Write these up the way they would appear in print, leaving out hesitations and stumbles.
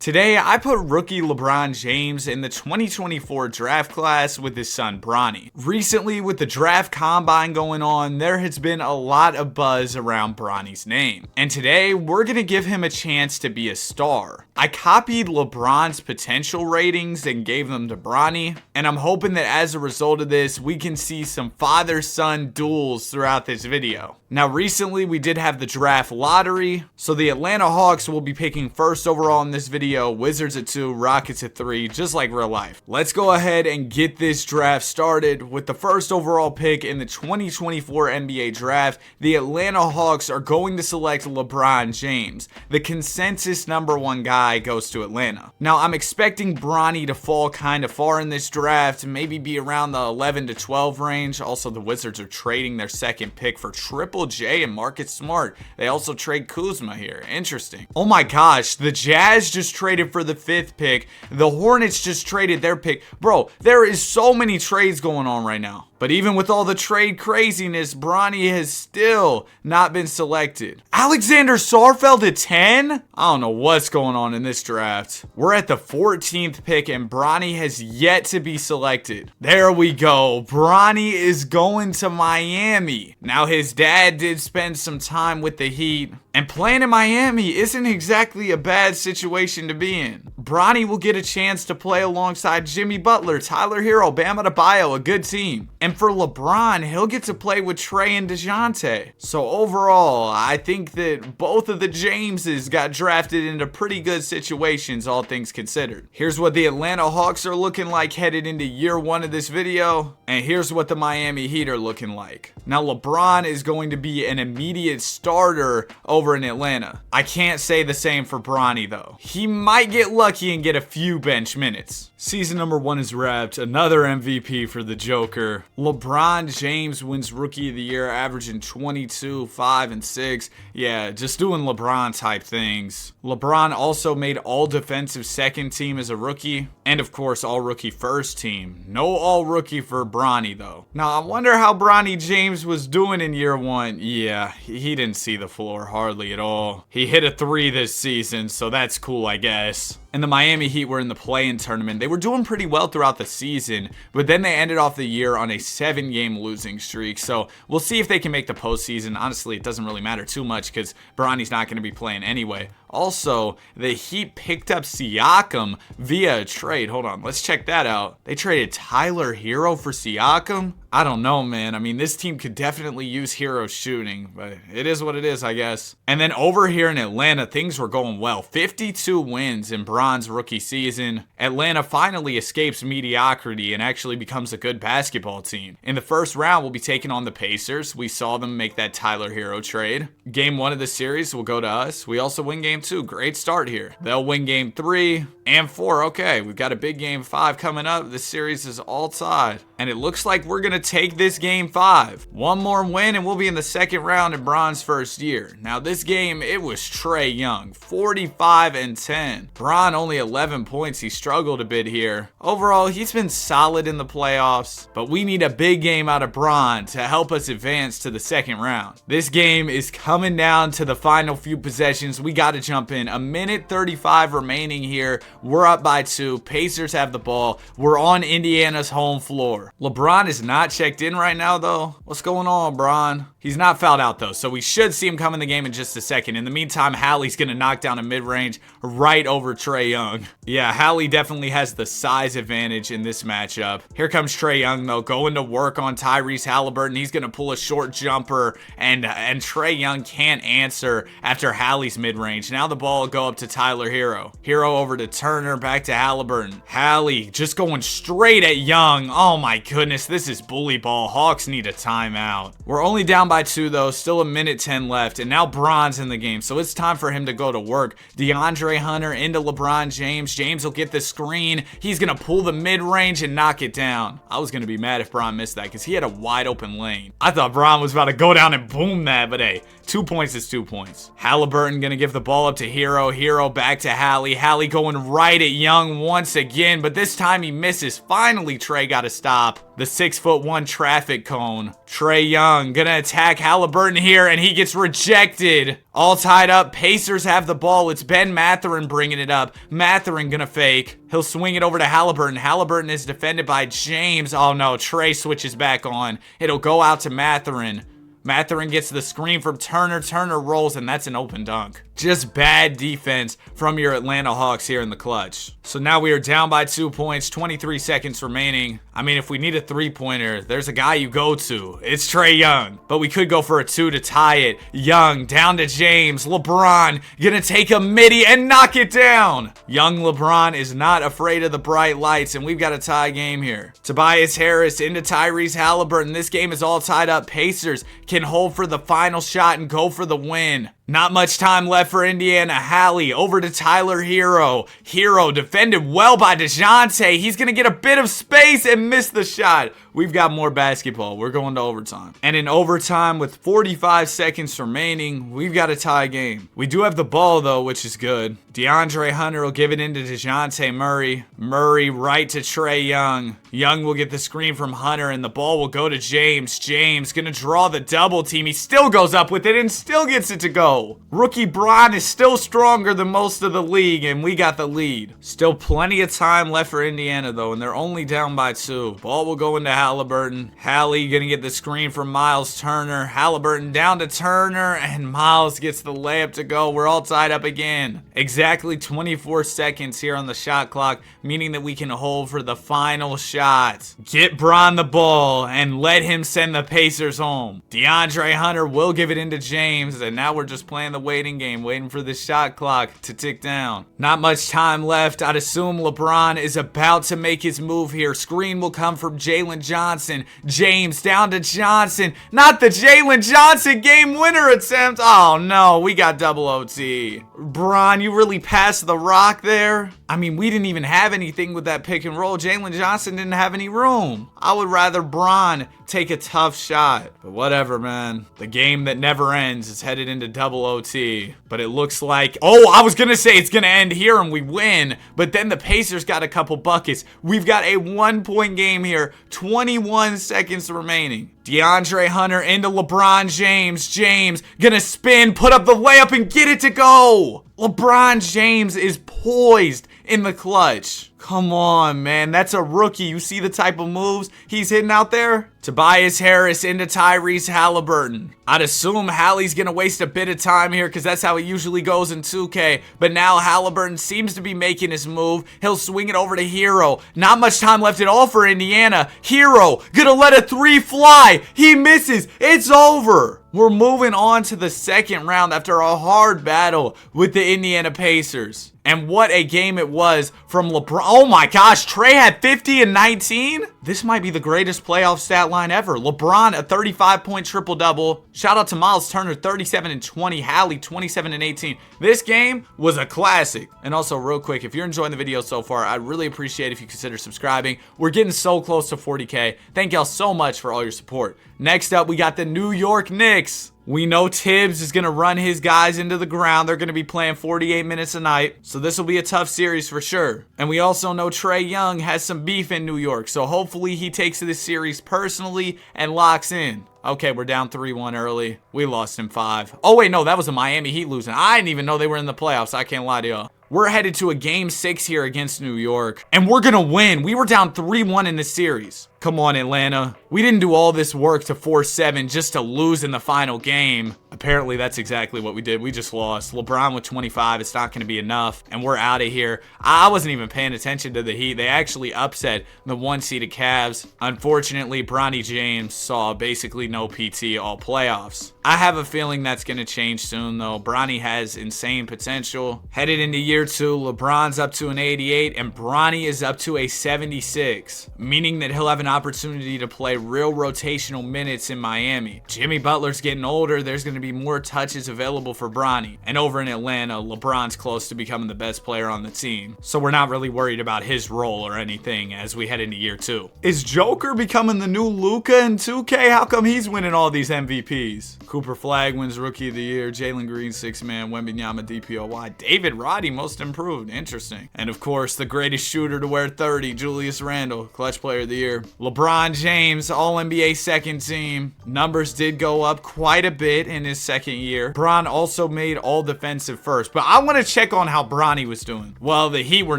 Today, I put rookie LeBron James in the 2024 draft class with his son Bronny. Recently, with the draft combine going on, there has been a lot of buzz around Bronny's name. And today, we're going to give him a chance to be a star. I copied LeBron's potential ratings and gave them to Bronny, and I'm hoping that as a result of this, we can see some father-son duels throughout this video. Now, recently, we did have the draft lottery, so the Atlanta Hawks will be picking first overall in this video, Wizards at 2, Rockets at 3, just like real life. Let's go ahead and get this draft started. With the first overall pick in the 2024 NBA draft, the Atlanta Hawks are going to select LeBron James. The consensus #1 guy goes to Atlanta. Now, I'm expecting Bronny to fall kind of far in this draft, maybe be around the 11 to 12 range. Also, the Wizards are trading their second pick for Triple J and Marcus Smart. They also trade Kuzma here. Interesting. Oh my gosh, the Jazz just traded for the 5th pick. The Hornets just traded their pick. Bro, there is so many trades going on right now. But even with all the trade craziness, Bronny has still not been selected. Alexander Sarfeld at 10? I don't know what's going on in this draft. We're at the 14th pick and Bronny has yet to be selected. There we go. Bronny is going to Miami. Now, his dad did spend some time with the Heat, and playing in Miami isn't exactly a bad situation to be in. Bronny will get a chance to play alongside Jimmy Butler, Tyler Hero, Bam Adebayo, a good team. And for LeBron, he'll get to play with Trey and DeJounte. So overall, I think that both of the Jameses got drafted into pretty good situations, all things considered. Here's what the Atlanta Hawks are looking like headed into year 1 of this video. And here's what the Miami Heat are looking like. Now, LeBron is going to be an immediate starter over in Atlanta. I can't say the same for Bronny, though. He might get lucky and get a few bench minutes. Season #1 is wrapped. Another MVP for the Joker. LeBron James wins Rookie of the Year, averaging 22, 5, and 6. Yeah, just doing LeBron type things. LeBron also made all defensive second team as a rookie. And of course, all rookie first team. No all rookie for Bronny, though. Now, I wonder how Bronny James was doing in year 1. Yeah, he didn't see the floor hardly at all. He hit a 3 this season, so that's cool, I guess. And the Miami Heat were in the play-in tournament. They were doing pretty well throughout the season, but then they ended off the year on a 7-game losing streak. So we'll see if they can make the postseason. Honestly, it doesn't really matter too much because Bronny's not going to be playing anyway. Also, the Heat picked up Siakam via a trade. Hold on, let's check that out. They traded Tyler Hero for Siakam? I don't know, man. I mean, this team could definitely use Hero shooting, but it is what it is, I guess. And then over here in Atlanta, things were going well. 52 wins in Bron's rookie season. Atlanta finally escapes mediocrity and actually becomes a good basketball team. In the first round, we'll be taking on the Pacers. We saw them make that Tyler Hero trade. Game 1 of the series will go to us. We also win Game 2. Great start here. They'll win Game 3 and 4. Okay, we've got a big Game 5 coming up. This series is all tied. And it looks like we're going to take this Game 5. One more win and we'll be in the second round in Bron's first year. Now, this game, it was Trey Young. 45 and 10. Bron only 11 points. He struggled a bit here. Overall, he's been solid in the playoffs, but we need a big game out of Bron to help us advance to the second round. This game is coming down to the final few possessions. We got to jump in. 1:35 remaining here. We're up by 2. Pacers have the ball. We're on Indiana's home floor. LeBron is not checked in right now, though. What's going on, Bron? He's not fouled out, though, so we should see him come in the game in just a second. In the meantime, Hallie's going to knock down a mid-range right over Trey Young. Yeah, Hallie definitely has the size advantage in this matchup. Here comes Trey Young, though, going to work on Tyrese Halliburton. He's going to pull a short jumper, and Trey Young can't answer after Hallie's mid-range. Now the ball will go up to Tyler Hero. Hero over to Turner, back to Halliburton. Hallie just going straight at Young. Oh my goodness, this is bully ball. Hawks need a timeout. We're only down by 2, though. Still 1:10 left, and now Bron's in the game, so it's time for him to go to work. DeAndre Hunter into LeBron James. James will get the screen. He's going to pull the mid-range and knock it down. I was going to be mad if Bron missed that because he had a wide open lane. I thought Bron was about to go down and boom that, but hey, 2 points is 2 points. Halliburton going to give the ball up to Hero. Hero back to Hallie. Hallie going right at Young once again, but this time he misses. Finally, Trey got to stop the 6'1" traffic cone. Trey Young going to attack attack. Halliburton here, and he gets rejected. All tied up. Pacers have the ball. It's Ben Mathurin bringing it up. Mathurin gonna fake. He'll swing it over to Halliburton. Halliburton is defended by James. Oh no, Trey switches back on. It'll go out to Mathurin. Mathurin gets the screen from Turner. Turner rolls, and that's an open dunk. Just bad defense from your Atlanta Hawks here in the clutch. So now we are down by 2 points, 23 seconds remaining. I mean, if we need a three-pointer, there's a guy you go to. It's Trae Young. But we could go for a 2 to tie it. Young down to James. LeBron gonna take a midi and knock it down. Young LeBron is not afraid of the bright lights, and we've got a tie game here. Tobias Harris into Tyrese Halliburton. This game is all tied up. Pacers can hold for the final shot and go for the win. Not much time left for Indiana. Hallie over to Tyler Hero. Hero defended well by DeJounte. He's going to get a bit of space and miss the shot. We've got more basketball. We're going to overtime. And in overtime with 45 seconds remaining, we've got a tie game. We do have the ball though, which is good. DeAndre Hunter will give it into DeJounte Murray. Murray right to Trae Young. Young will get the screen from Hunter and the ball will go to James. James going to draw the double team. He still goes up with it and still gets it to go. Rookie Bron is still stronger than most of the league, and we got the lead. Still plenty of time left for Indiana, though, and they're only down by 2. Ball will go into Halliburton. Hallie gonna get the screen from Miles Turner. Halliburton down to Turner, and Miles gets the layup to go. We're all tied up again. Exactly 24 seconds here on the shot clock, meaning that we can hold for the final shot. Get Bron the ball, and let him send the Pacers home. DeAndre Hunter will give it into James, and now we're just playing the waiting game, waiting for the shot clock to tick down. Not much time left. I'd assume LeBron is about to make his move here. Screen will come from Jalen Johnson. James down to Johnson. Not the Jalen Johnson game winner attempt. Oh no, we got double OT. Bron, you really passed the rock there. I mean, we didn't even have anything with that pick and roll. Jalen Johnson didn't have any room. I would rather Bron take a tough shot. But whatever, man. The game that never ends is headed into double OT. But it looks like, oh, I was gonna say it's gonna end here and we win. But then the Pacers got a couple buckets. We've got a 1-point game here. 21 seconds remaining. DeAndre Hunter into LeBron James. James gonna spin, put up the layup, and get it to go. LeBron James is poised in the clutch. Come on, man. That's a rookie. You see the type of moves he's hitting out there? Tobias Harris into Tyrese Halliburton. I'd assume Hallie's going to waste a bit of time here because that's how it usually goes in 2K. But now Halliburton seems to be making his move. He'll swing it over to Hero. Not much time left at all for Indiana. Hero gonna let a 3 fly. He misses. It's over. We're moving on to the second round after a hard battle with the Indiana Pacers. And what a game it was from LeBron. Oh my gosh, Trae had 50 and 19? This might be the greatest playoff stat line ever. LeBron, a 35-point triple-double. Shout out to Miles Turner, 37 and 20. Hallie, 27 and 18. This game was a classic. And also, real quick, if you're enjoying the video so far, I'd really appreciate if you consider subscribing. We're getting so close to 40K. Thank y'all so much for all your support. Next up, we got the New York Knicks. We know Tibbs is going to run his guys into the ground. They're going to be playing 48 minutes a night. So this will be a tough series for sure. And we also know Trae Young has some beef in New York. So hopefully he takes this series personally and locks in. Okay, we're down 3-1 early. We lost in 5. Oh, wait, no, that was a Miami Heat losing. I didn't even know they were in the playoffs. I can't lie to y'all. We're headed to a game 6 here against New York. And we're going to win. We were down 3-1 in this series. Come on, Atlanta. We didn't do all this work to force 7 just to lose in the final game. Apparently, that's exactly what we did. We just lost. LeBron with 25. It's not going to be enough. And we're out of here. I wasn't even paying attention to the Heat. They actually upset the 1-seeded Cavs. Unfortunately, Bronny James saw basically no PT all playoffs. I have a feeling that's going to change soon, though. Bronny has insane potential. Headed into year 2, LeBron's up to an 88, and Bronny is up to a 76, meaning that he'll have an opportunity to play real rotational minutes in Miami. Jimmy Butler's getting older. There's going to be more touches available for Bronny. And over in Atlanta, LeBron's close to becoming the best player on the team. So we're not really worried about his role or anything as we head into year 2. Is Joker becoming the new Luka in 2K? How come he's winning all these MVPs? Cooper Flagg wins Rookie of the Year. Jalen Green, 6-man. Wembanyama, DPOY. David Roddy, most improved. Interesting. And of course, the greatest shooter to wear 30, Julius Randle, Clutch Player of the Year. LeBron James, All-NBA second team. Numbers did go up quite a bit in his second year. Bron also made All-Defensive first. But I want to check on how Bronny was doing. Well, the Heat were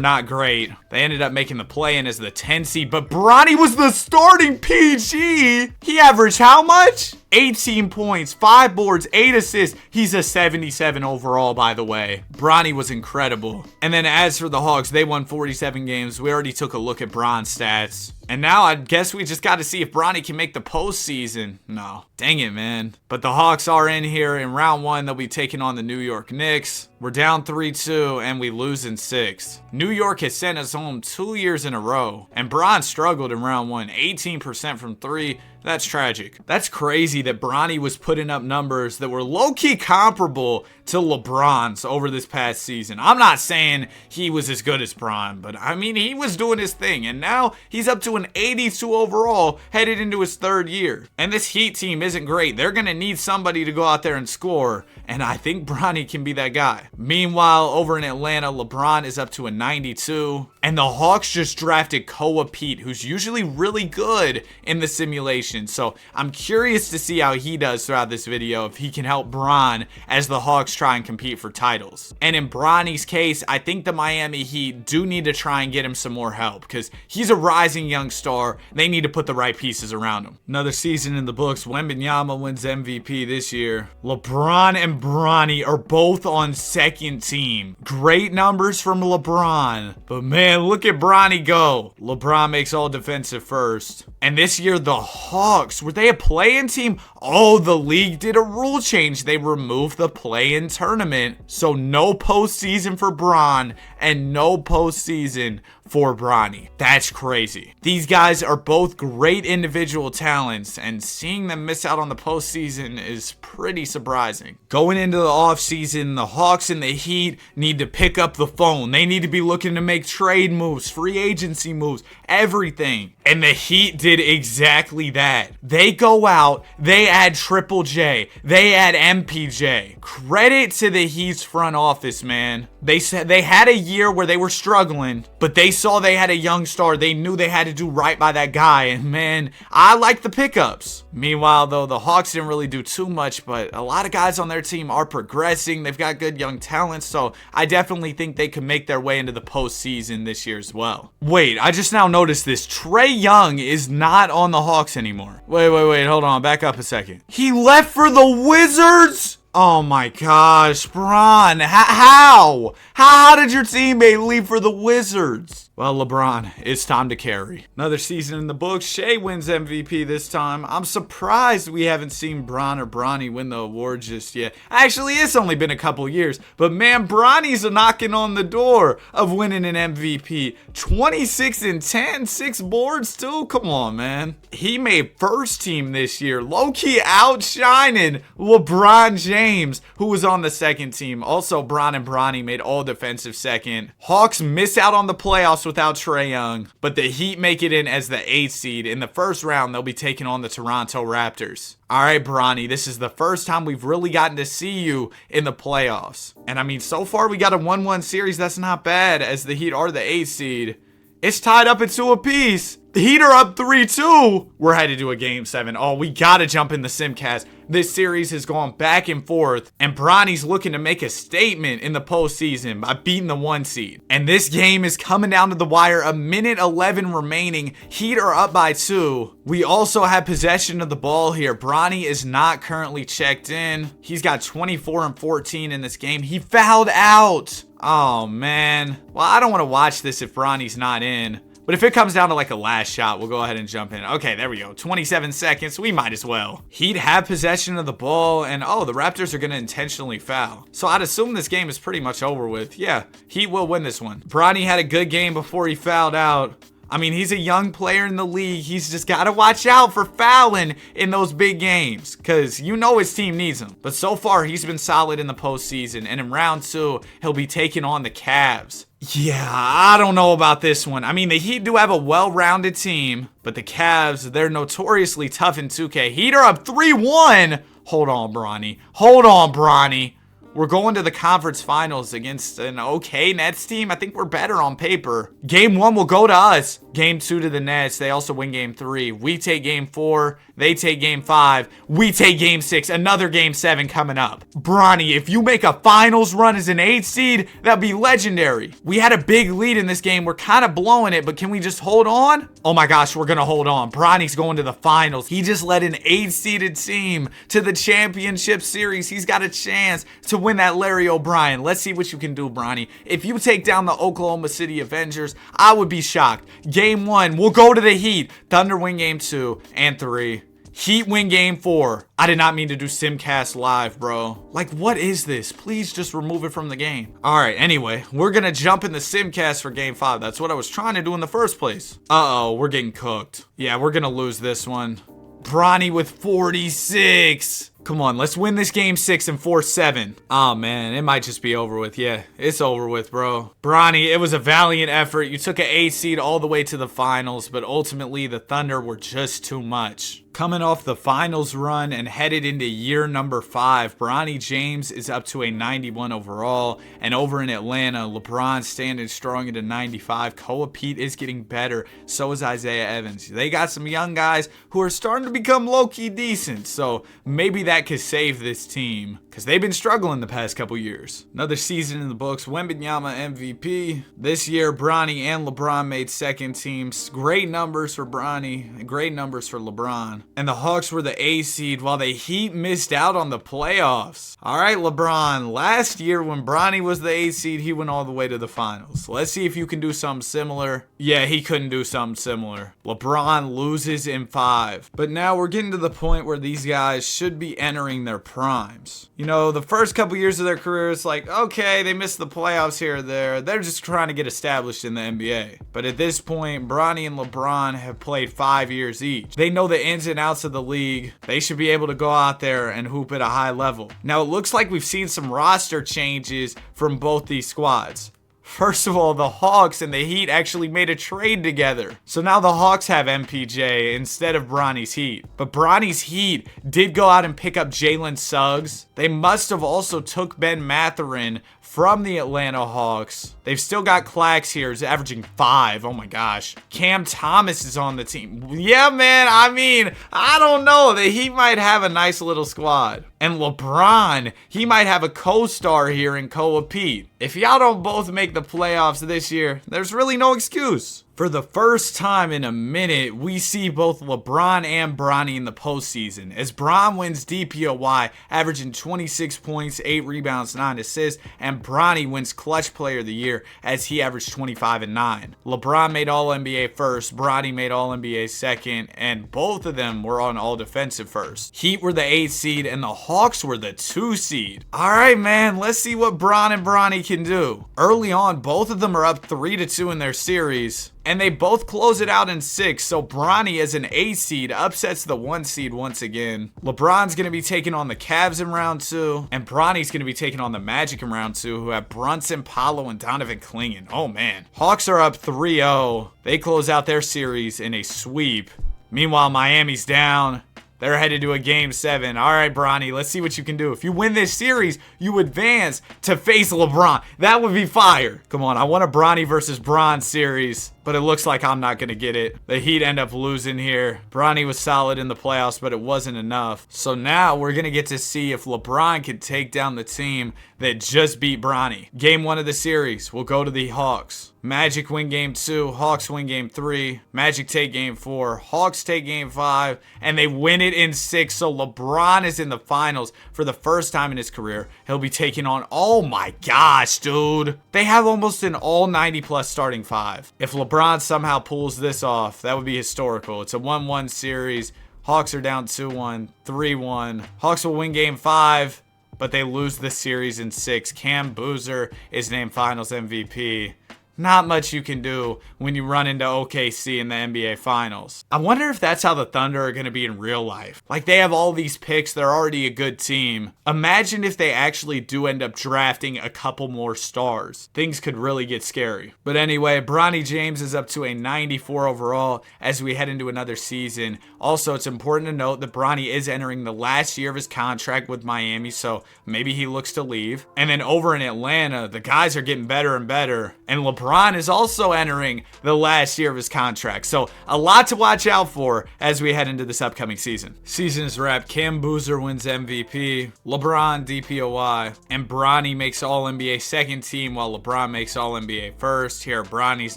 not great. They ended up making the play-in as the 10 seed. But Bronny was the starting PG. He averaged how much? 18 points, 5 boards, 8 assists. He's a 77 overall, by the way. Bronny was incredible. And then as for the Hawks, they won 47 games. We already took a look at Bron's stats. And now I guess we just got to see if Bronny can make the postseason. No. Dang it, man. But the Hawks are in here. In round 1, they'll be taking on the New York Knicks. We're down 3-2, and we lose in 6. New York has sent us home 2 years in a row. And Bron struggled in round 1. 18% from 3. That's tragic. That's crazy that Bronny was putting up numbers that were low-key comparable to LeBron's over this past season. I'm not saying he was as good as Bron, but I mean, he was doing his thing. And now he's up to an 82 overall headed into his 3rd year. And this Heat team isn't great. They're going to need somebody to go out there and score. And I think Bronny can be that guy. Meanwhile, over in Atlanta, LeBron is up to a 92. And the Hawks just drafted Koa Pete, who's usually really good in the simulation. So I'm curious to see how he does throughout this video, if he can help Bron as the Hawks try and compete for titles. And in Bronny's case, I think the Miami Heat do need to try and get him some more help because he's a rising young star. They need to put the right pieces around him. Another season in the books. Wembanyama wins MVP this year. LeBron and Bronny are both on second team. Great numbers from LeBron. But man, look at Bronny go. LeBron makes All-Defensive first. And this year, the Hawks, were they a play-in team? Oh, the league did a rule change. They removed the play-in tournament. So no postseason for Bron and no postseason for Bronny. That's crazy. These guys are both great individual talents, and seeing them miss out on the postseason is pretty surprising. Going into the offseason, the Hawks and the Heat need to pick up the phone. They need to be looking to make trade moves, free agency moves, everything. And the Heat did exactly that. They go out, they add Triple J, they add MPJ. Credit to the Heat's front office, man. They said they had a year where they were struggling, but they saw they had a young star. They knew they had to do right by that guy, and man, I like the pickups. Meanwhile, though, the Hawks didn't really do too much, but a lot of guys on their team are progressing. They've got good young talent, so I definitely think they can make their way into the postseason this year as well. Wait, I just now noticed this. Trae Young is not on the Hawks anymore. Wait, hold on, back up a second. He left for the Wizards? Oh my gosh, Bron, how? How did your teammate leave for the Wizards? Well, LeBron, it's time to carry. Another season in the books. Shea wins MVP this time. I'm surprised we haven't seen Bron or Bronny win the award just yet. Actually, it's only been a couple years, but man, Bronny's knocking on the door of winning an MVP. 26 and 10, 6 boards too. Come on, man. He made first team this year, low-key outshining LeBron James, who was on the second team. Also, Bron and Bronny made All-Defensive second. Hawks miss out on the playoffs without Trae Young, but the Heat make it in as the 8th seed. In the first round, they'll be taking on the Toronto Raptors. All right, Bronny, this is the first time we've really gotten to see you in the playoffs. And I mean, so far we got a 1-1 series. That's not bad, as the Heat are the 8th seed. It's tied up at 2 apiece. The Heat are up 3-2. We're headed to a game 7. Oh, we gotta jump in the Simcast. This series has gone back and forth, and Bronny's looking to make a statement in the postseason by beating the 1 seed. And this game is coming down to the wire. A minute 11 remaining. Heat are up by 2. We also have possession of the ball here. Bronny is not currently checked in. He's got 24 and 14 in this game. He fouled out. Oh, man. Well, I don't want to watch this if Bronny's not in. But if it comes down to like a last shot, we'll go ahead and jump in. Okay, there we go. 27 seconds. We might as well. He'd have possession of the ball, and oh, the Raptors are going to intentionally foul. So I'd assume this game is pretty much over with. Yeah, Heat will win this one. Bronny had a good game before he fouled out. I mean, he's a young player in the league. He's just got to watch out for fouling in those big games because you know his team needs him. But so far, he's been solid in the postseason. And in round 2, he'll be taking on the Cavs. Yeah, I don't know about this one. I mean, the Heat do have a well-rounded team, but the Cavs, they're notoriously tough in 2K. Heat are up 3-1. Hold on, Bronny. Hold on, Bronny. We're going to the conference finals against an okay Nets team. I think we're better on paper. Game 1 will go to us. Game 2 to the Nets. They also win Game 3. We take Game 4. They take Game 5. We take Game 6. Another Game 7 coming up. Bronny, if you make a finals run as an 8 seed, that'd be legendary. We had a big lead in this game. We're kind of blowing it, but can we just hold on? Oh my gosh, we're going to hold on. Bronny's going to the finals. He just led an 8-seeded team to the championship series. He's got a chance to win that Larry O'Brien. Let's see what you can do, Bronny. If you take down the Oklahoma City Avengers, I would be shocked. Game 1, we'll go to the Heat. Thunder win Game 2 and 3. Heat win Game 4. I did not mean to do Simcast live, bro. Like, what is this? Please just remove it from the game. All right, anyway, we're going to jump in the Simcast for Game 5. That's what I was trying to do in the first place. Uh-oh, we're getting cooked. Yeah, we're going to lose this one. Bronny with 46. Come on, let's win this Game 6 and force 7. Oh, man, it might just be over with. Yeah, it's over with, bro. Bronny, it was a valiant effort. You took an 8 seed all the way to the finals, but ultimately the Thunder were just too much. Coming off the finals run and headed into year number 5, Bronny James is up to a 91 overall. And over in Atlanta, LeBron standing strong at a 95. Koa Pete is getting better. So is Isaiah Evans. They got some young guys who are starting to become low-key decent. So maybe that could save this team, because they've been struggling the past couple years. Another season in the books. Wembanyama MVP. This year, Bronny and LeBron made second teams. Great numbers for Bronny. Great numbers for LeBron. And the Hawks were the A seed while the Heat missed out on the playoffs. All right, LeBron. Last year when Bronny was the A seed, he went all the way to the finals. Let's see if you can do something similar. Yeah, he couldn't do something similar. LeBron loses in 5. But now we're getting to the point where these guys should be entering their primes. You know, the first couple years of their career, it's like, okay, they missed the playoffs here or there. They're just trying to get established in the NBA. But at this point, Bronny and LeBron have played 5 years each. They know the ins and outs of the league. They should be able to go out there and hoop at a high level. Now, it looks like we've seen some roster changes from both these squads. First of all, the Hawks and the Heat actually made a trade together. So now the Hawks have MPJ instead of Bronny's Heat. But Bronny's Heat did go out and pick up Jalen Suggs. They must have also took Ben Mathurin from the Atlanta Hawks. They've still got Clax here. He's averaging 5. Oh my gosh. Cam Thomas is on the team. Yeah, man. I mean, I don't know. The Heat might have a nice little squad. And LeBron, he might have a co-star here in Koa Pete. If y'all don't both make the playoffs this year, there's really no excuse. For the first time in a minute, we see both LeBron and Bronny in the postseason, as Bron wins DPOY, averaging 26 points, 8 rebounds, 9 assists, and Bronny wins Clutch Player of the Year, as he averaged 25 and 9. LeBron made All-NBA first, Bronny made All-NBA second, and both of them were on All-Defensive first. Heat were the 8 seed, and the Hawks were the 2 seed. Alright, man, let's see what Bron and Bronny can do. Early on, both of them are up 3-2 in their series. And they both close it out in 6, so Bronny as an A seed upsets the 1 seed once again. LeBron's going to be taking on the Cavs in round 2, and Bronny's going to be taking on the Magic in round 2, who have Brunson, Paolo, and Donovan Clingan. Oh man. Hawks are up 3-0. They close out their series in a sweep. Meanwhile, Miami's down. They're headed to a Game 7. All right, Bronny, let's see what you can do. If you win this series, you advance to face LeBron. That would be fire. Come on, I want a Bronny versus Bron series, but it looks like I'm not going to get it. The Heat end up losing here. Bronny was solid in the playoffs, but it wasn't enough. So now we're going to get to see if LeBron can take down the team that just beat Bronny. Game 1 of the series, we'll go to the Hawks. Magic win Game 2, Hawks win Game 3, Magic take Game 4, Hawks take Game 5, and they win it in 6, so LeBron is in the finals for the first time in his career. He'll be taking on, oh my gosh, dude. They have almost an all 90+ starting 5. If LeBron somehow pulls this off, that would be historical. It's a 1-1 series. Hawks are down 2-1, 3-1. Hawks will win Game 5, but they lose the series in 6. Cam Boozer is named Finals MVP. Not much you can do when you run into OKC in the NBA Finals. I wonder if that's how the Thunder are going to be in real life. Like, they have all these picks, they're already a good team. Imagine if they actually do end up drafting a couple more stars. Things could really get scary. But anyway, Bronny James is up to a 94 overall as we head into another season. Also, it's important to note that Bronny is entering the last year of his contract with Miami, so maybe he looks to leave. And then over in Atlanta, the guys are getting better and better. And LeBron is also entering the last year of his contract. So a lot to watch out for as we head into this upcoming season. Season is wrapped. Cam Boozer wins MVP. LeBron DPOY. And Bronny makes All-NBA second team while LeBron makes All-NBA first. Here are Bronny's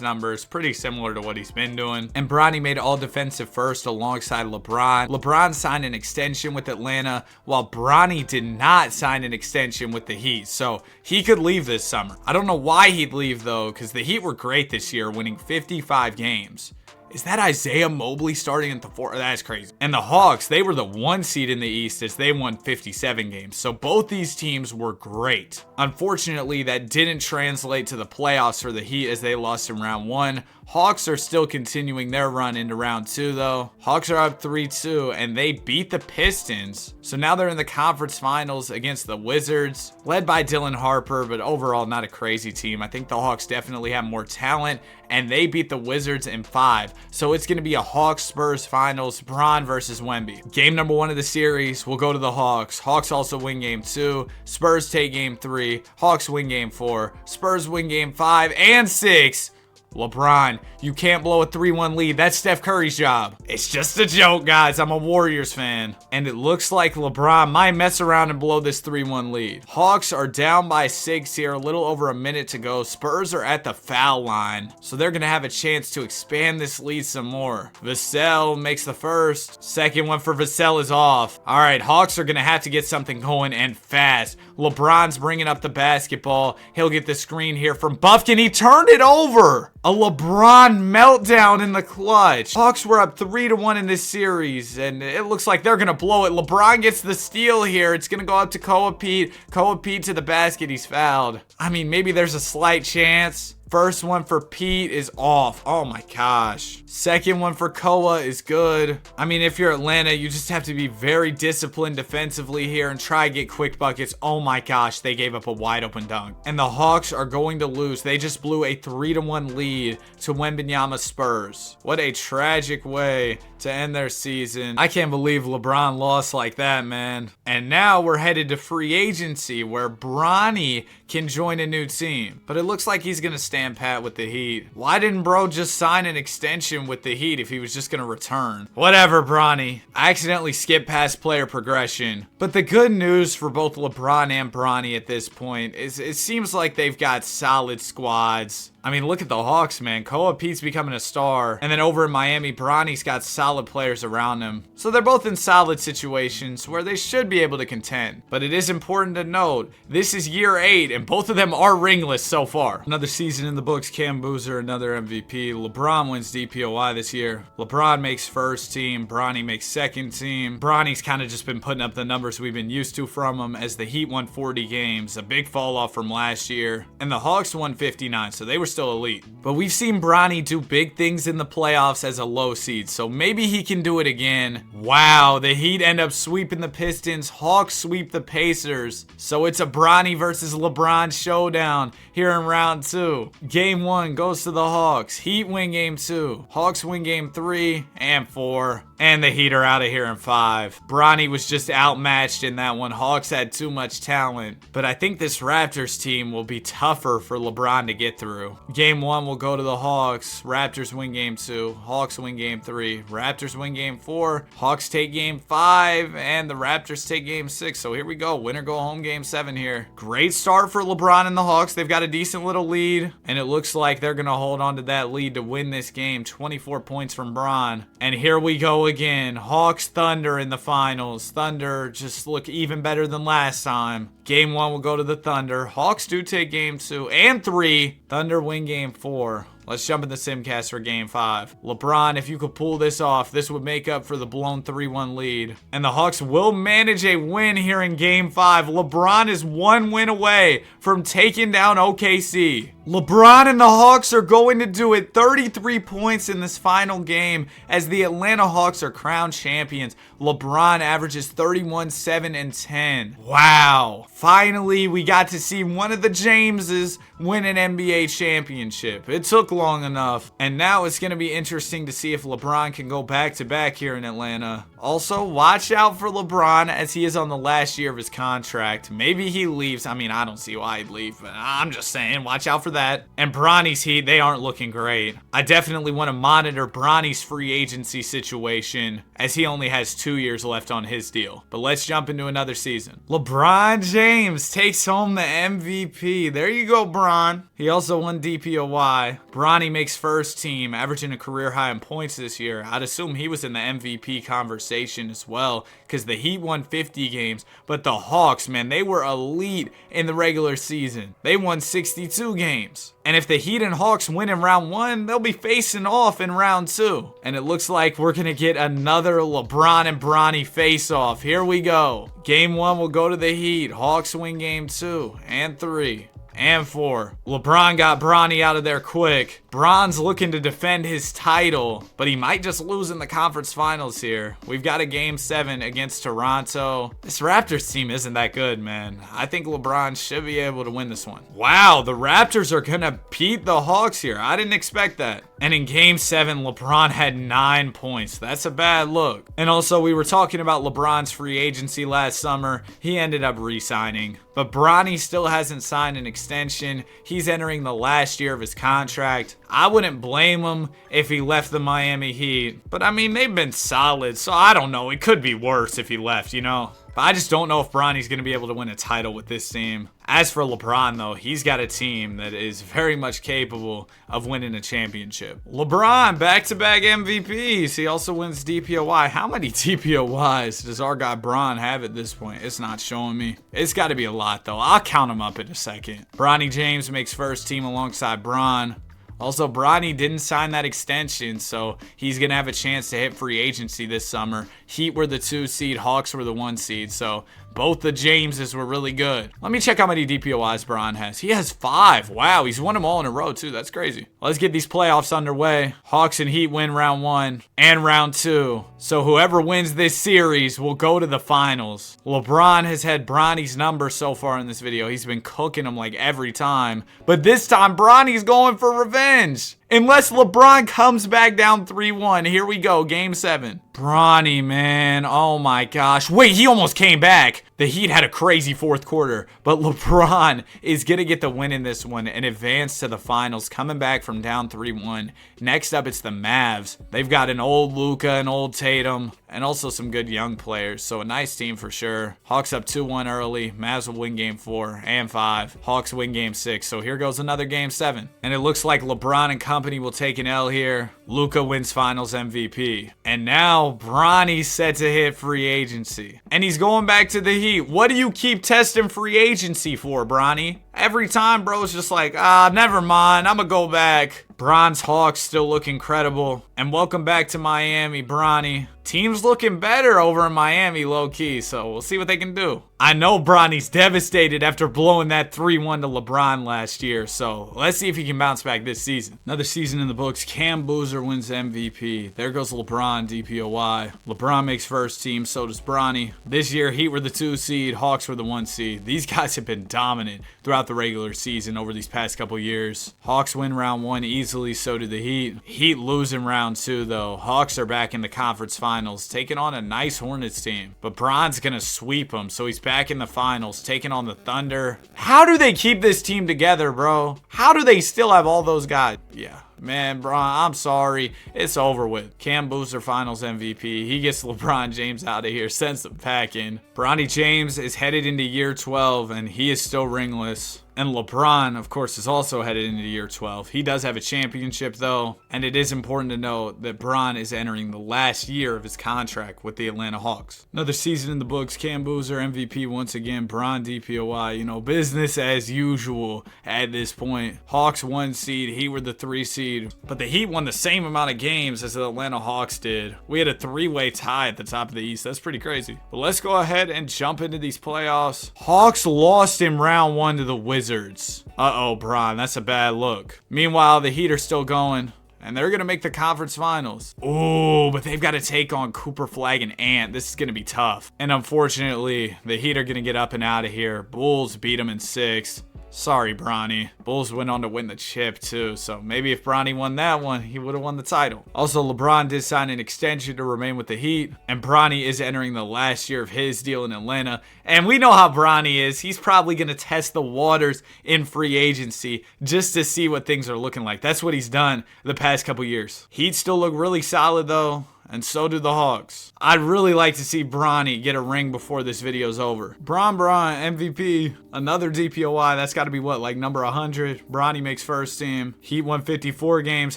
numbers. Pretty similar to what he's been doing. And Bronny made All-Defensive first alongside LeBron. LeBron signed an extension with Atlanta while Bronny did not sign an extension with the Heat. So he could leave this summer. I don't know why he'd leave though, because the Heat were great this year, winning 55 games. Is that Isaiah Mobley starting at the 4? That's crazy. And the Hawks, they were the 1 seed in the East as they won 57 games. So both these teams were great. Unfortunately, that didn't translate to the playoffs for the Heat as they lost in round 1. Hawks are still continuing their run into round 2 though. Hawks are up 3-2 and they beat the Pistons. So now they're in the conference finals against the Wizards, led by Dylan Harper, but overall not a crazy team. I think the Hawks definitely have more talent and they beat the Wizards in 5. So it's going to be a Hawks-Spurs finals, Bron versus Wemby. Game number 1 of the series will go to the Hawks. Hawks also win game 2. Spurs take game 3. Hawks win game 4. Spurs win game 5 and 6. LeBron, you can't blow a 3-1 lead. That's Steph Curry's job. It's just a joke, guys. I'm a Warriors fan. And it looks like LeBron might mess around and blow this 3-1 lead. Hawks are down by 6 here, a little over a minute to go. Spurs are at the foul line, so they're going to have a chance to expand this lead some more. Vassell makes the first. Second one for Vassell is off. All right, Hawks are going to have to get something going and fast. LeBron's bringing up the basketball. He'll get the screen here from Bufkin. He turned it over. A LeBron meltdown in the clutch. Hawks were up 3-1 in this series, and it looks like they're gonna blow it. LeBron gets the steal here. It's gonna go up to Koa Pete. Koa Pete to the basket. He's fouled. I mean, maybe there's a slight chance. First one for Pete is off. Oh my gosh. Second one for Koa is good. I mean, if you're Atlanta, you just have to be very disciplined defensively here and try to get quick buckets. Oh my gosh, they gave up a wide open dunk. And the Hawks are going to lose. They just blew a 3-1 lead to Wembanyama Spurs. What a tragic way to end their season. I can't believe LeBron lost like that, man. And now we're headed to free agency where Bronny can join a new team. But it looks like he's gonna stand pat with the Heat. Why didn't bro just sign an extension with the Heat if he was just gonna return? Whatever, Bronny. I accidentally skipped past player progression. But the good news for both LeBron and Bronny at this point is it seems like they've got solid squads. I mean, look at the Hawks, man. Koa Pete's becoming a star. And then over in Miami, Bronny's got solid players around him. So they're both in solid situations where they should be able to contend. But it is important to note, this is year 8, and both of them are ringless so far. Another season in the books. Cam Boozer, another MVP. LeBron wins DPOY this year. LeBron makes first team. Bronny makes second team. Bronny's kind of just been putting up the numbers we've been used to from him as the Heat won 40 games. A big fall off from last year. And the Hawks won 59, so they were still elite. But we've seen Bronny do big things in the playoffs as a low seed, so maybe he can do it again. Wow, the Heat end up sweeping the Pistons. Hawks sweep the Pacers. So it's a Bronny versus LeBron showdown here in round 2. Game 1 goes to the Hawks. Heat win game 2. Hawks win game 3 and 4. And the Heat are out of here in 5. Bronny was just outmatched in that one. Hawks had too much talent. But I think this Raptors team will be tougher for LeBron to get through. Game 1 will go to the Hawks. Raptors win game 2. Hawks win game 3. Raptors win game 4. Hawks take game 5. And the Raptors take game 6. So here we go. Winner go home game 7 here. Great start for LeBron and the Hawks. They've got a decent little lead. And it looks like they're going to hold on to that lead to win this game. 24 points from Bron. And here we go again. Hawks Thunder in the finals. Thunder just look even better than last time. Game 1 will go to the Thunder. Hawks do take game 2 and 3. Thunder win game 4. Let's jump in the Simcast for game 5. LeBron, if you could pull this off, this would make up for the blown 3-1 lead. And the Hawks will manage a win here in game 5. LeBron is 1 win away from taking down OKC. LeBron and the Hawks are going to do it. 33 points in this final game as the Atlanta Hawks are crowned champions. LeBron averages 31, 7, and 10. Wow. Finally, we got to see one of the Jameses win an NBA championship. It took long enough. And now it's going to be interesting to see if LeBron can go back-to-back here in Atlanta. Also, watch out for LeBron as he is on the last year of his contract. Maybe he leaves. I mean, I don't see why he'd leave, but I'm just saying, watch out for that. And Bronny's Heat, they aren't looking great. I definitely want to monitor Bronny's free agency situation as he only has 2 years left on his deal. But let's jump into another season. LeBron James takes home the MVP. There you go, Bron. He also won DPOY. Bronny makes first team, averaging a career high in points this year. I'd assume he was in the MVP conversation as well, because the Heat won 50 games, but the Hawks, man, they were elite in the regular season. They won 62 games. And if the Heat and Hawks win in round 1, they'll be facing off in round 2. And it looks like we're going to get another LeBron and Bronny face-off. Here we go. Game 1 will go to the Heat. Hawks win game 2 and 3. And 4. LeBron got Bronny out of there quick. Bron's looking to defend his title, but he might just lose in the conference finals here. We've got a game 7 against Toronto. This Raptors team isn't that good, man. I think LeBron should be able to win this one. Wow, the Raptors are gonna beat the Hawks here. I didn't expect that. And in game 7, LeBron had 9 points. That's a bad look. And also, we were talking about LeBron's free agency last summer. He ended up re-signing. But Bronny still hasn't signed an extension. He's entering the last year of his contract. I wouldn't blame him if he left the Miami Heat. But I mean, they've been solid, so I don't know. It could be worse if he left, you know? But I just don't know if Bronny's going to be able to win a title with this team. As for LeBron, though, he's got a team that is very much capable of winning a championship. LeBron, back-to-back MVPs. He also wins DPOY. How many DPOYs does our guy Bron have at this point? It's not showing me. It's got to be a lot, though. I'll count him up in a second. Bronny James makes first team alongside Bron. Also, Bronny didn't sign that extension, so he's going to have a chance to hit free agency this summer. Heat were the 2 seed, Hawks were the 1 seed, so both the Jameses were really good. Let me check how many DPOIs Bron has. He has 5. Wow, he's won them all in a row, too. That's crazy. Let's get these playoffs underway. Hawks and Heat win round 1 and round 2. So whoever wins this series will go to the finals. LeBron has had Bronny's number so far in this video. He's been cooking him like every time. But this time, Bronny's going for revenge. Unless LeBron comes back down 3-1. Here we go, game 7. Bronny, man. Oh my gosh. Wait, he almost came back. The Heat had a crazy fourth quarter, but LeBron is going to get the win in this one and advance to the finals, coming back from down 3-1. Next up, it's the Mavs. They've got an old Luka, an old Tatum, and also some good young players, so a nice team for sure. Hawks up 2-1 early. Mavs will win game 4 and 5. Hawks win game 6, so here goes another game 7. And it looks like LeBron and company will take an L here. Luka wins finals MVP. And now Bronny's set to hit free agency. And he's going back to the Heat. What do you keep testing free agency for, Bronny? Every time, bro, it's just like, never mind. I'm going to go back. Bron's Hawks still look incredible. And welcome back to Miami, Bronny. Team's looking better over in Miami, low-key, so we'll see what they can do. I know Bronny's devastated after blowing that 3-1 to LeBron last year, so let's see if he can bounce back this season. Another season in the books. Cam Boozer wins MVP. There goes LeBron, DPOY. LeBron makes first team, so does Bronny. This year, Heat were the 2 seed, Hawks were the 1 seed. These guys have been dominant throughout the regular season over these past couple years. Hawks win round 1 easily, so did the Heat. Heat lose in round 2, though. Hawks are back in the conference finals, taking on a nice Hornets team. But Bron's gonna sweep them, so he's back in the finals, taking on the Thunder. How do they keep this team together, bro? How do they still have all those guys? Yeah. Man, Bron, I'm sorry. It's over with. Cam Boozer finals MVP. He gets LeBron James out of here, sends them packing. Bronny James is headed into year 12, and he is still ringless. And LeBron, of course, is also headed into year 12. He does have a championship, though. And it is important to note that Bron is entering the last year of his contract with the Atlanta Hawks. Another season in the books. Cam Boozer, MVP once again. Bron, DPOY. You know, business as usual at this point. Hawks 1 seed. Heat were the 3 seed. But the Heat won the same amount of games as the Atlanta Hawks did. We had a 3-way tie at the top of the East. That's pretty crazy. But let's go ahead and jump into these playoffs. Hawks lost in round 1 to the Wizards. Wizards. Uh-oh, Bron, that's a bad look. Meanwhile, the Heat are still going. And they're going to make the conference finals. Ooh, but they've got to take on Cooper Flag and Ant. This is going to be tough. And unfortunately, the Heat are going to get up and out of here. Bulls beat them in 6. Sorry, Bronny. Bulls went on to win the chip, too. So maybe if Bronny won that one, he would have won the title. Also, LeBron did sign an extension to remain with the Heat. And Bronny is entering the last year of his deal in Atlanta. And we know how Bronny is. He's probably going to test the waters in free agency just to see what things are looking like. That's what he's done the past couple years. Heat still look really solid, though. And so do the Hawks. I'd really like to see Bronny get a ring before this video's over. Bron, MVP, another DPOY. That's got to be what, like number 100? Bronny makes first team. Heat won 54 games.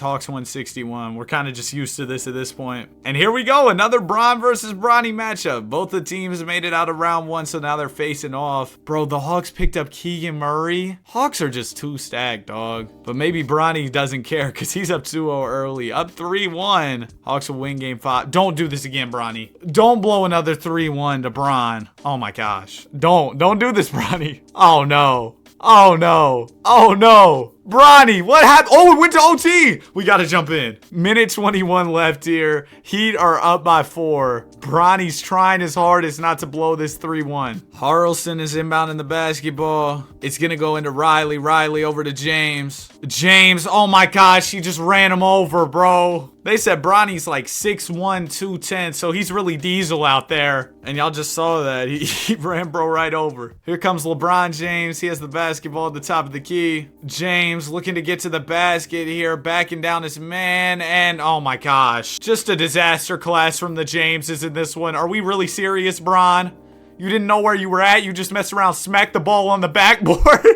Hawks won 61. We're kind of just used to this at this point. And here we go. Another Bron versus Bronny matchup. Both the teams made it out of round 1, so now they're facing off. Bro, the Hawks picked up Keegan Murray. Hawks are just too stacked, dog. But maybe Bronny doesn't care because he's up 2-0 early. Up 3-1. Hawks will win game 5. Don't do this again, Bronny. Don't blow another 3-1 to Bron. Oh my gosh. Don't do this, Bronny. Oh no. Oh no. Oh no. Bronny, what happened? Oh, it went to OT. We got to jump in. Minute 21 left here. Heat are up by 4. Bronny's trying his hardest not to blow this 3-1. Harrelson is inbounding the basketball. It's going to go into Riley. Riley over to James. James, oh my gosh, he just ran him over, bro. They said Bronny's like 6'1", 210, so he's really diesel out there. And y'all just saw that. He ran bro right over. Here comes LeBron James. He has the basketball at the top of the key. James looking to get to the basket here, backing down his man, and oh my gosh. Just a disaster class from the Jameses in this one. Are we really serious, Bron? You didn't know where you were at? You just messed around, smacked the ball on the backboard?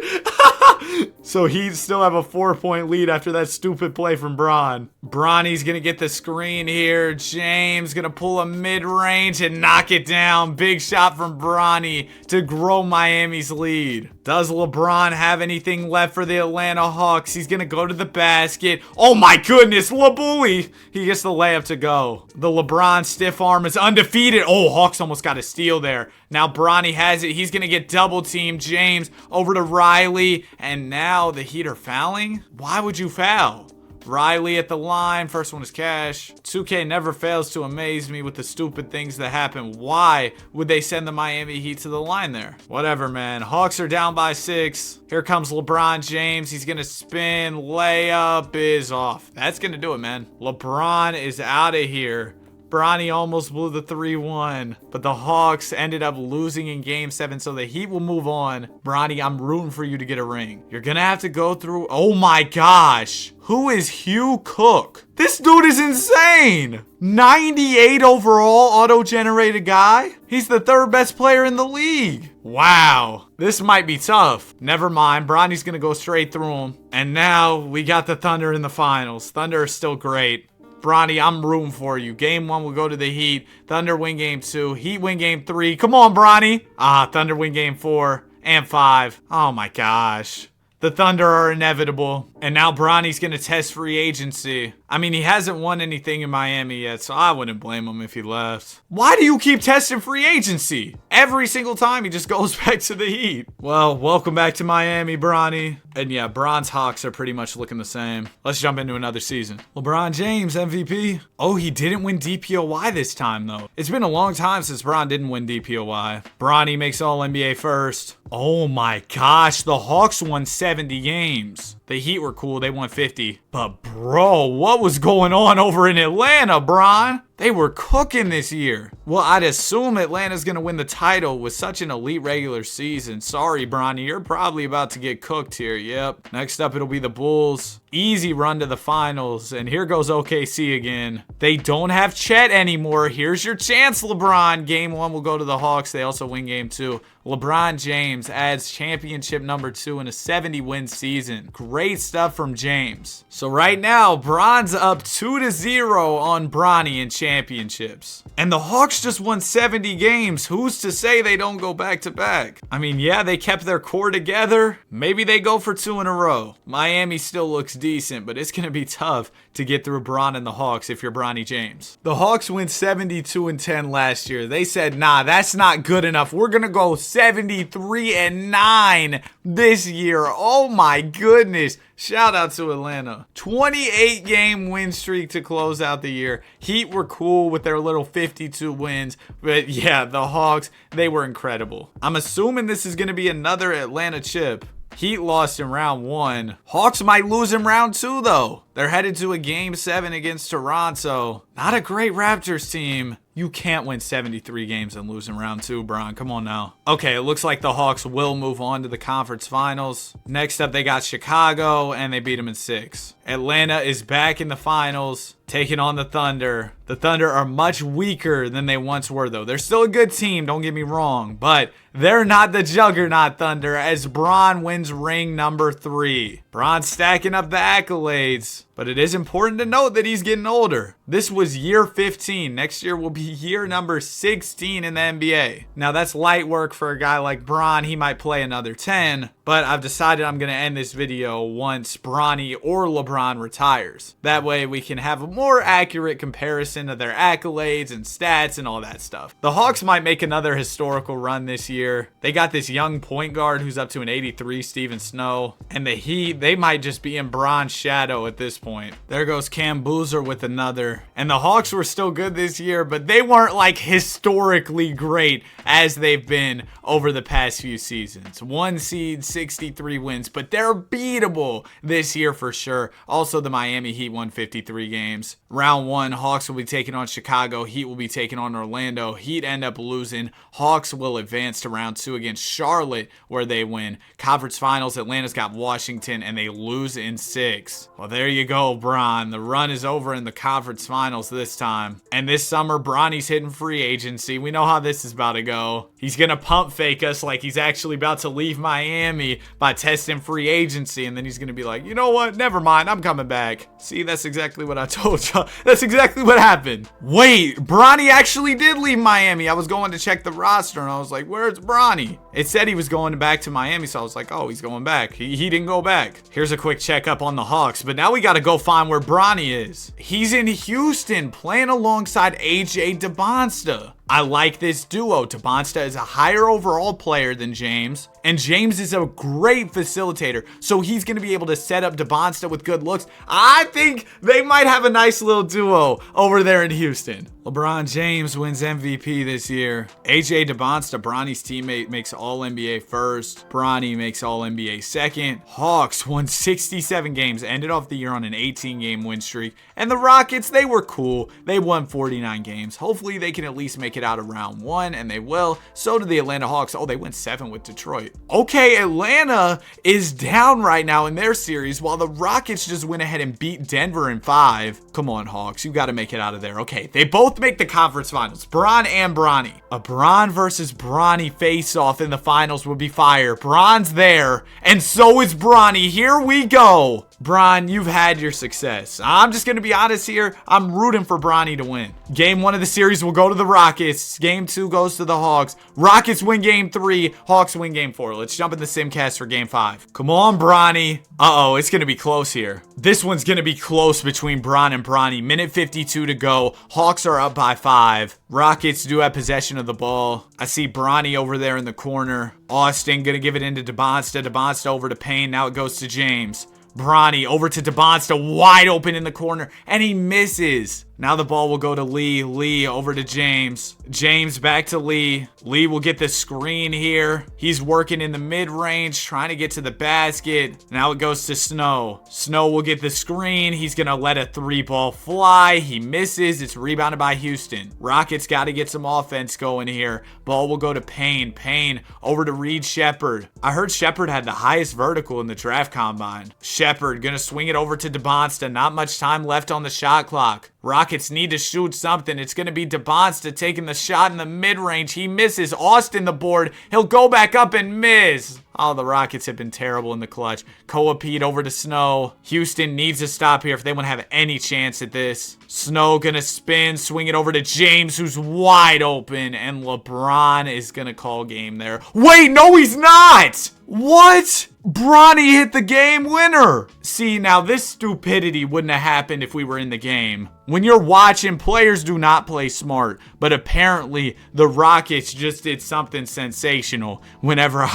So Heat still have a 4-point lead after that stupid play from Bron. Bronny's gonna get the screen here. James gonna pull a mid-range and knock it down. Big shot from Bronny to grow Miami's lead. Does LeBron have anything left for the Atlanta Hawks? He's gonna go to the basket. Oh my goodness, LeBully! He gets the layup to go. The LeBron stiff arm is undefeated. Oh, Hawks almost got a steal there. Now Bronny has it. He's gonna get double teamed. James over to Riley. And now the Heat are fouling? Why would you foul? Riley at the line. First one is cash. 2K never fails to amaze me with the stupid things that happen. Why would they send the Miami Heat to the line there? Whatever, man. Hawks are down by 6. Here comes LeBron James. He's going to spin. Layup is off. That's going to do it, man. LeBron is out of here. Bronny almost blew the 3-1, but the Hawks ended up losing in game 7, so the Heat will move on. Bronny, I'm rooting for you to get a ring. You're gonna have to go through. Oh my gosh. Who is Hugh Cook? This dude is insane. 98 overall auto-generated guy. He's the 3rd best player in the league. Wow. This might be tough. Never mind. Bronny's gonna go straight through him. And now we got the Thunder in the finals. Thunder is still great. Bronny, I'm rooting for you. Game 1 will go to the Heat. Thunder win game 2. Heat win game 3. Come on, Bronny. Thunder win game 4 and 5. Oh my gosh. The Thunder are inevitable. And now Bronny's going to test free agency. I mean, he hasn't won anything in Miami yet, so I wouldn't blame him if he left. Why do you keep testing free agency? Every single time he just goes back to the Heat. Well, welcome back to Miami, Bronny. And yeah, Bron's Hawks are pretty much looking the same. Let's jump into another season. LeBron James, MVP. Oh, he didn't win DPOY this time, though. It's been a long time since Bron didn't win DPOY. Bronny makes All-NBA first. Oh my gosh, the Hawks won 70 games. The Heat were cool, they won 50. But bro, what was going on over in Atlanta, Bron? They were cooking this year. Well, I'd assume Atlanta's going to win the title with such an elite regular season. Sorry, Bronny, you're probably about to get cooked here. Yep. Next up, it'll be the Bulls. Easy run to the finals. And here goes OKC again. They don't have Chet anymore. Here's your chance, LeBron. Game 1 will go to the Hawks. They also win game 2. LeBron James adds championship number 2 in a 70-win season. Great stuff from James. So right now, Bron's up 2-0 on Bronny in championships. And the Hawks just won 70 games. Who's to say they don't go back-to-back? I mean, yeah, they kept their core together. Maybe they go for 2 in a row. Miami still looks decent, but it's going to be tough to get through Bron and the Hawks if you're Bronny James. The Hawks went 72-10 last year. They said, nah, that's not good enough. We're going to go 73-9 this year. Oh my goodness. Shout out to Atlanta. 28-game win streak to close out the year. Heat were cool with their little 52 wins. But yeah, the Hawks, they were incredible. I'm assuming this is going to be another Atlanta chip. Heat lost in round 1. Hawks might lose in round 2 though. They're headed to a game 7 against Toronto. Not a great Raptors team. You can't win 73 games and lose in round 2, Bron. Come on now. Okay, it looks like the Hawks will move on to the conference finals. Next up, they got Chicago, and they beat them in 6. Atlanta is back in the finals, taking on the Thunder. The Thunder are much weaker than they once were, though. They're still a good team, don't get me wrong, but they're not the juggernaut Thunder as Bron wins ring number 3. Bron stacking up the accolades, but it is important to note that he's getting older. This was year 15. Next year will be year number 16 in the NBA. Now, that's light work for a guy like Bron. He might play another 10, but I've decided I'm going to end this video once Bronny or LeBron retires. That way we can have a more accurate comparison of their accolades and stats and all that stuff. The Hawks might make another historical run this year. They got this young point guard who's up to an 83, Steven Snow, and the Heat, they might just be in Bron's shadow at this point. There goes Cam Boozer with another. And the Hawks were still good this year, but they weren't like historically great as they've been over the past few seasons. 1 seed, 63 wins, but they're beatable this year for sure. Also, the Miami Heat won 53 games. Round 1, Hawks will be taking on Chicago. Heat will be taking on Orlando. Heat end up losing. Hawks will advance to round 2 against Charlotte, where they win. Conference finals, Atlanta's got Washington, and they lose in 6. Well, there you go, Bron. The run is over in the conference finals this time. And this summer, Bronny's hitting free agency. We know how this is about to go. He's going to pump fake us like he's actually about to leave Miami by testing free agency. And then he's going to be like, you know what? Never mind. I'm coming back. See, that's exactly what I told y'all. That's exactly what happened. Wait, Bronny actually did leave Miami. I was going to check the roster and I was like, where's Bronny? It said he was going back to Miami. So I was like, oh, he's going back. He didn't go back. Here's a quick checkup on the Hawks. But now we got to go find where Bronny is. He's in Houston playing alongside AJ DeBonsta. I like this duo. DeBonsta is a higher overall player than James, and James is a great facilitator, so he's going to be able to set up DeBonsta with good looks. I think they might have a nice little duo over there in Houston. LeBron James wins MVP this year. AJ DeBonsta, Bronny's teammate, makes All-NBA first. Bronny makes All-NBA second. Hawks won 67 games, ended off the year on an 18-game win streak. And the Rockets, they were cool. They won 49 games. Hopefully they can at least make it out of round 1, and they will. So do the Atlanta Hawks. Oh, they went 7 with Detroit. Okay, Atlanta is down right now in their series, while the Rockets just went ahead and beat Denver in 5. Come on, Hawks. You got to make it out of there. Okay, they both make the conference finals. Bron and Bronny. A Bron versus Bronny face-off in the finals would be fire. Bron's there, and so is Bronny. Here we go. Bron, you've had your success. I'm just going to be honest here. I'm rooting for Bronny to win. Game 1 of the series will go to the Rockets. Game 2 goes to the Hawks. Rockets win Game 3. Hawks win Game 4. Let's jump in the Simcast for Game 5. Come on, Bronny. Uh-oh, it's going to be close here. This one's going to be close between Bron and Bronny. Minute 52 to go. Hawks are up by 5. Rockets do have possession of the ball. I see Bronny over there in the corner. Austin going to give it into DeBonsta. DeBonsta over to Payne. Now it goes to James. Bronny over to DeBonsta, wide open in the corner, and he misses. Now the ball will go to Lee. Lee over to James. James back to Lee. Lee will get the screen here. He's working in the mid-range, trying to get to the basket. Now it goes to Snow. Snow will get the screen. He's going to let a 3-ball fly. He misses. It's rebounded by Houston. Rockets got to get some offense going here. Ball will go to Payne. Payne over to Reed Shepherd. I heard Shepherd had the highest vertical in the draft combine. Shepherd going to swing it over to DeBonsta. Not much time left on the shot clock. Rockets need to shoot something. It's going to be DeBonsta taking the shot in the mid-range. He misses. Austin the board. He'll go back up and miss. Oh, the Rockets have been terrible in the clutch. Pete over to Snow. Houston needs to stop here if they want to have any chance at this. Snow gonna spin, swing it over to James, who's wide open, and LeBron is gonna call game there. Wait, no, he's not! What? Bronny hit the game winner. See, now this stupidity wouldn't have happened if we were in the game. When you're watching, players do not play smart, but apparently the Rockets just did something sensational whenever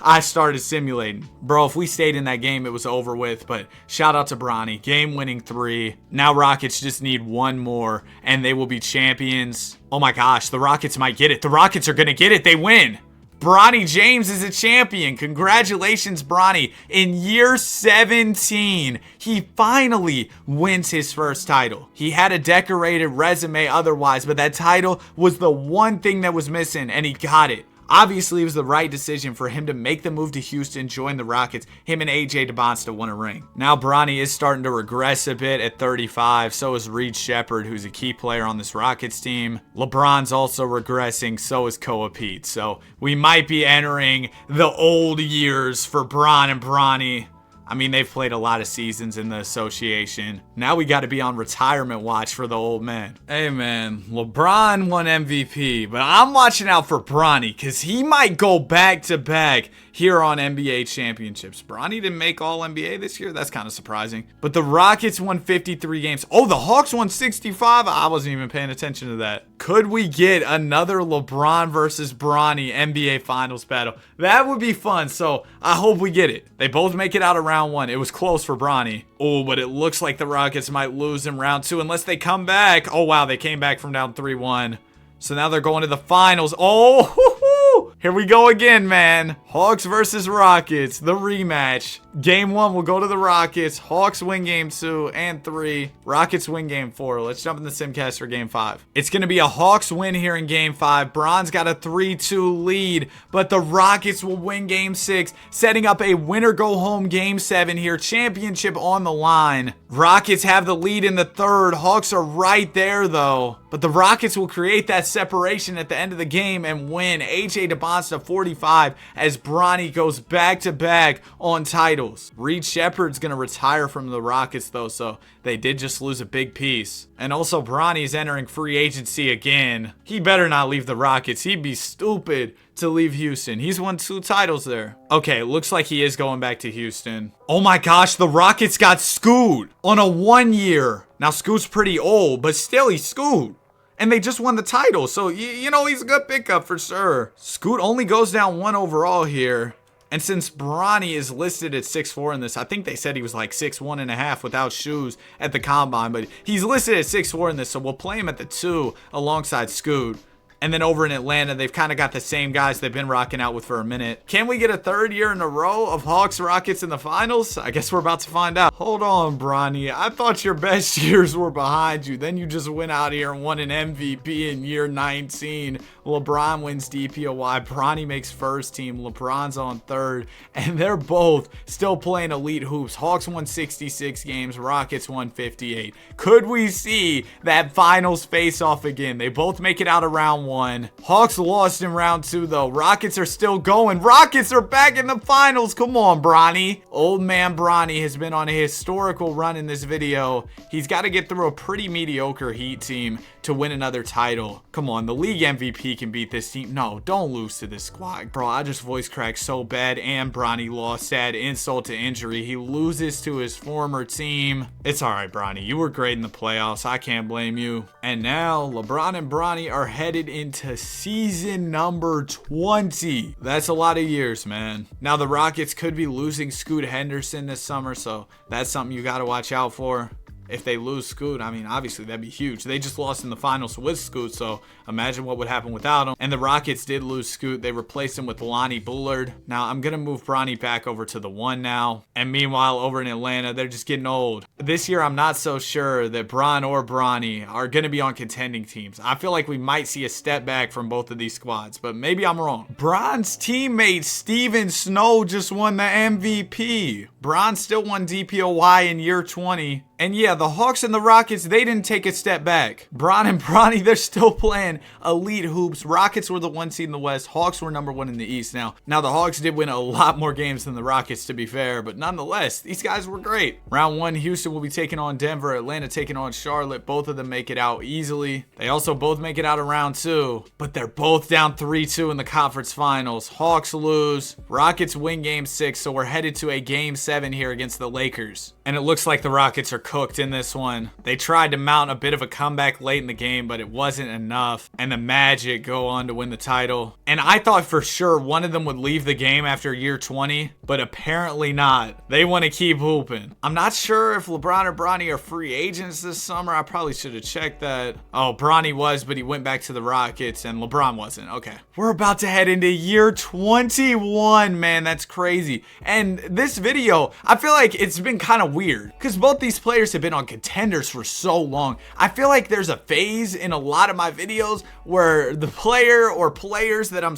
I started simulating. Bro, if we stayed in that game, it was over with, but shout out to Bronny. Game-winning 3. Now Rockets just need one more, and they will be champions. Oh my gosh, the Rockets might get it. The Rockets are gonna get it. They win. Bronny James is a champion. Congratulations, Bronny. In year 17, he finally wins his first title. He had a decorated resume otherwise, but that title was the one thing that was missing, and he got it. Obviously, it was the right decision for him to make the move to Houston, join the Rockets. Him and AJ DeBonsta won a ring. Now, Bronny is starting to regress a bit at 35. So is Reed Shepherd, who's a key player on this Rockets team. LeBron's also regressing. So is Pete. So we might be entering the old years for Bron and Bronny. I mean, they've played a lot of seasons in the association. Now we got to be on retirement watch for the old man. Hey, man, LeBron won MVP, but I'm watching out for Bronny because he might go back-to-back here on NBA championships. Bronny didn't make All-NBA this year. That's kind of surprising. But the Rockets won 53 games. Oh, the Hawks won 65? I wasn't even paying attention to that. Could we get another LeBron versus Bronny NBA Finals battle? That would be fun, so I hope we get it. They both make it out of round 1. It was close for Bronny. Oh, but it looks like the Rockets might lose in round 2 unless they come back. Oh, wow, they came back from down 3-1. So now they're going to the finals. Oh, here we go again, man. Hawks versus Rockets, the rematch. Game 1 will go to the Rockets. Hawks win game 2 and 3. Rockets win game 4. Let's jump in the Simcast for game 5. It's going to be a Hawks win here in game 5. Bron's got a 3-2 lead, but the Rockets will win game 6, setting up a winner-go-home game 7 here. Championship on the line. Rockets have the lead in the 3rd. Hawks are right there, though. But the Rockets will create that separation at the end of the game and win. AJ DeBonsta 45 as Bronny goes back-to-back on titles. Reed Shepherd's going to retire from the Rockets, though, so they did just lose a big piece. And also, Bronny's entering free agency again. He better not leave the Rockets. He'd be stupid to leave Houston. He's won 2 titles there. Okay, looks like he is going back to Houston. Oh my gosh, the Rockets got Scoot on a 1-year. Now, Scoot's pretty old, but still, he's Scoot. And they just won the title, so, you know, he's a good pickup for sure. Scoot only goes down 1 overall here. And since Bronny is listed at 6'4" in this, I think they said he was like 6'1.5" without shoes at the combine, but he's listed at 6'4" in this, so we'll play him at the 2 alongside Scoot. And then over in Atlanta, they've kind of got the same guys they've been rocking out with for a minute. Can we get a 3rd year in a row of Hawks Rockets in the finals? I guess we're about to find out. Hold on, Bronny. I thought your best years were behind you. Then you just went out here and won an MVP in year 19. LeBron wins DPOY. Bronny makes first team. LeBron's on 3rd. And they're both still playing elite hoops. Hawks won 66 games. Rockets won 58. Could we see that finals face-off again? They both make it out of round 1. Hawks lost in round 2 though. Rockets are still going. Rockets are back in the finals. Come on, Bronny. Old man Bronny has been on a historical run in this video. He's got to get through a pretty mediocre Heat team to win another title. Come on, the league MVP can beat this team. No, don't lose to this squad. Bro, I just voice cracked so bad and Bronny lost. Sad insult to injury. He loses to his former team. It's alright, Bronny. You were great in the playoffs. I can't blame you. And now, LeBron and Bronny are headed into season number 20. That's a lot of years, man. Now, the Rockets could be losing Scoot Henderson this summer, so that's something you got to watch out for. If they lose Scoot, I mean, obviously that'd be huge. They just lost in the finals with Scoot, so imagine what would happen without him. And the Rockets did lose Scoot. They replaced him with Lonnie Bullard. Now, I'm going to move Bronny back over to the 1 now. And meanwhile, over in Atlanta, they're just getting old. This year, I'm not so sure that Bron or Bronny are going to be on contending teams. I feel like we might see a step back from both of these squads, but maybe I'm wrong. Bron's teammate, Steven Snow, just won the MVP. Bron still won DPOY in year 20. And yeah, the Hawks and the Rockets, they didn't take a step back. Bron and Bronny, they're still playing elite hoops. Rockets were the 1 seed in the West. Hawks were number 1 in the East. Now the Hawks did win a lot more games than the Rockets, to be fair, but nonetheless, these guys were great. Round 1, Houston will be taking on Denver. Atlanta taking on Charlotte. Both of them make it out easily. They also both make it out of round 2, but they're both down 3-2 in the conference finals. Hawks lose. Rockets win game 6, so we're headed to a game 7 here against the Lakers. And it looks like the Rockets are cooked in this one. They tried to mount a bit of a comeback late in the game, but it wasn't enough. And the Magic go on to win the title. And I thought for sure one of them would leave the game after year 20, but apparently not. They want to keep hooping. I'm not sure if LeBron or Bronny are free agents this summer. I probably should have checked that. Oh, Bronny was, but he went back to the Rockets, and LeBron wasn't. Okay. We're about to head into year 21, man. That's crazy. And this video, I feel like it's been kind of weird because both these players have been on contenders for so long. I feel like there's a phase in a lot of my videos where the player or players that I'm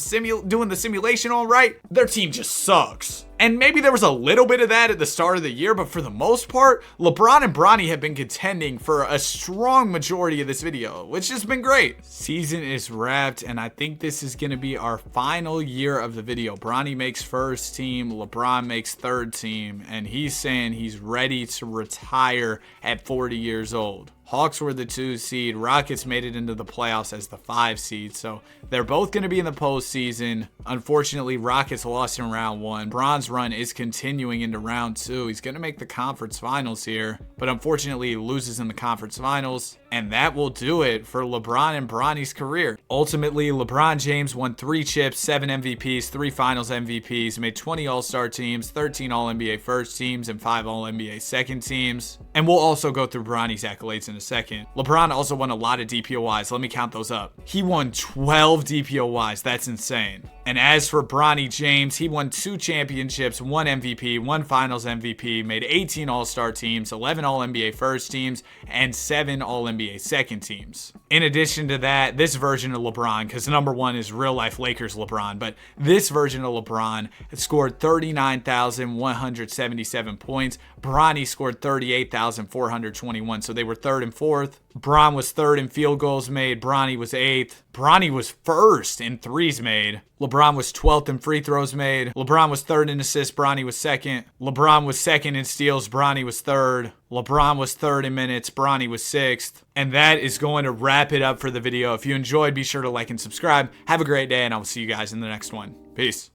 doing the simulation on, right, their team just sucks. And maybe there was a little bit of that at the start of the year, but for the most part, LeBron and Bronny have been contending for a strong majority of this video, which has been great. Season is wrapped, and I think this is going to be our final year of the video. Bronny makes first team, LeBron makes third team, and he's saying he's ready to retire at 40 years old. Hawks were the 2 seed. Rockets made it into the playoffs as the 5 seed. So they're both going to be in the postseason. Unfortunately, Rockets lost in round 1. Bron's run is continuing into round 2. He's going to make the conference finals here, but unfortunately he loses in the conference finals. And that will do it for LeBron and Bronny's career. Ultimately, LeBron James won 3 chips, 7 MVPs, 3 finals MVPs, made 20 All-Star teams, 13 All-NBA first teams, and 5 All-NBA second teams. And we'll also go through Bronny's accolades in a second. LeBron also won a lot of DPOYs. Let me count those up. He won 12 DPOYs. That's insane. And as for Bronny James, he won 2 championships, 1 MVP, 1 finals MVP, made 18 All-Star teams, 11 All-NBA first teams, and 7 All-NBA second teams. In addition to that, this version of LeBron, because number 1 is real life Lakers LeBron, but this version of LeBron scored 39,177 points. Bronny scored 38,421, so they were 3rd and 4th. Bron was 3rd in field goals made. Bronny was 8th. Bronny was 1st in threes made. LeBron was 12th in free throws made. LeBron was 3rd in assists. Bronny was 2nd. LeBron was 2nd in steals. Bronny was 3rd. LeBron was 3rd in minutes. Bronny was 6th. And that is going to wrap it up for the video. If you enjoyed, be sure to like and subscribe. Have a great day, and I will see you guys in the next one. Peace.